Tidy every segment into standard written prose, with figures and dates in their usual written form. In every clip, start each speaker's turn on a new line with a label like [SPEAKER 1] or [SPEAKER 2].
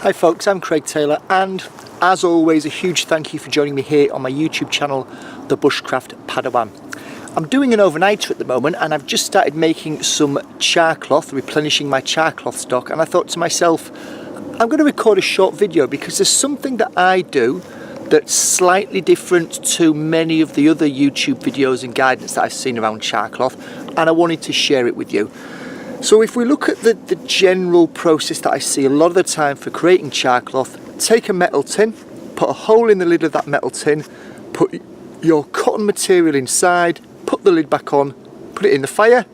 [SPEAKER 1] Hi folks, I'm Craig Taylor, and as always a huge thank you for joining me here on my YouTube channel, the Bushcraft Padawan. I'm doing an overnighter at the moment, and I've just started making some char cloth, replenishing my char cloth stock, and I thought to myself, I'm going to record a short video because there's something that I do that's slightly different to many of the other YouTube videos and guidance that I've seen around char cloth, and I wanted to share it with you. So if we look at the general process that I see a lot of the time for creating char cloth, take a metal tin, put a hole in the lid of that metal tin, put your cotton material inside, put the lid back on, put it in the fire.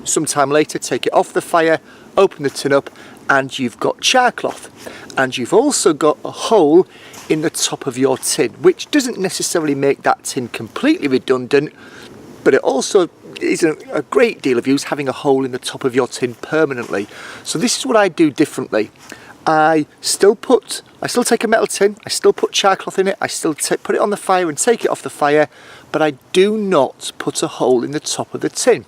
[SPEAKER 1] Sometime later take it off the fire, open the tin up, and you've got char cloth. And you've also got a hole in the top of your tin, which doesn't necessarily make that tin completely redundant, but it also isn't a great deal of use having a hole in the top of your tin permanently. So this is what I do differently. I still take a metal tin, I still put char cloth in it, I still put it on the fire and take it off the fire, but I do not put a hole in the top of the tin.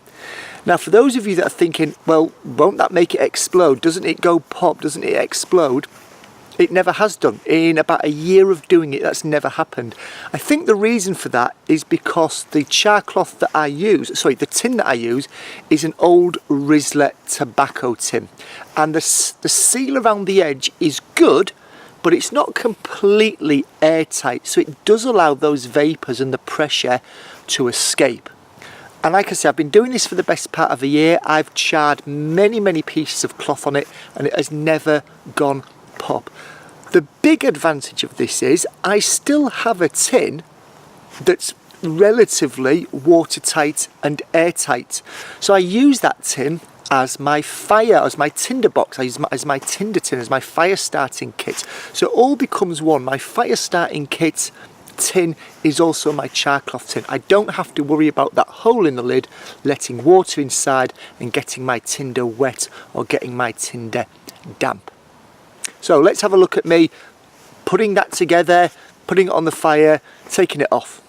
[SPEAKER 1] Now for those of you that are thinking, well, won't that make it explode? Doesn't it go pop? Doesn't it explode? It never has done. In about a year of doing it, that's never happened. I think the reason for that is because the char cloth that I use, the tin that I use, is an old Rizla tobacco tin. And the seal around the edge is good, but it's not completely airtight. So it does allow those vapours and the pressure to escape. And like I said, I've been doing this for the best part of a year. I've charred many pieces of cloth on it, and it has never gone pop. The big advantage of this is I still have a tin that's relatively watertight and airtight. So I use that tin as my tinder box. I use as my tinder tin, as my fire starting kit. So it all becomes one. My fire starting kit tin is also my char cloth tin. I don't have to worry about that hole in the lid letting water inside and getting my tinder wet or getting my tinder damp. So let's have a look at me putting that together, putting it on the fire, taking it off.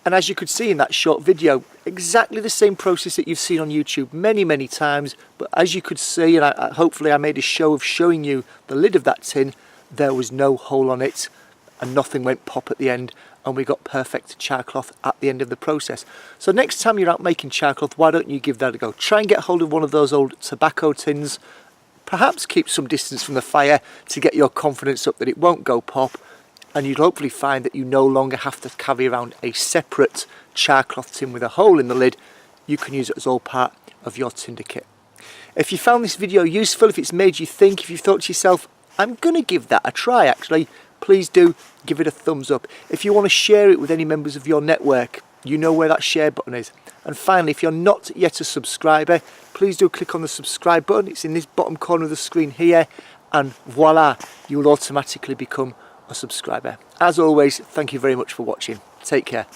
[SPEAKER 1] And as you could see in that short video, exactly the same process that you've seen on YouTube many times, but as you could see, and hopefully I made a show of showing you the lid of that tin, there was no hole on it and nothing went pop at the end, and we got perfect char cloth at the end of the process. So next time you're out making char cloth, why don't you give that a go? Try and get hold of one of those old tobacco tins, perhaps keep some distance from the fire to get your confidence up that it won't go pop, and you'll hopefully find that you no longer have to carry around a separate char cloth tin with a hole in the lid. You can use it as all part of your tinder kit. If you found this video useful, if it's made you think, if you've thought to yourself, I'm going to give that a try actually, please do give it a thumbs up. If you want to share it with any members of your network, you know where that share button is. And finally, if you're not yet a subscriber, please do click on the subscribe button. It's in this bottom corner of the screen here, and voila, you will automatically become a subscriber. As always, thank you very much for watching. Take care.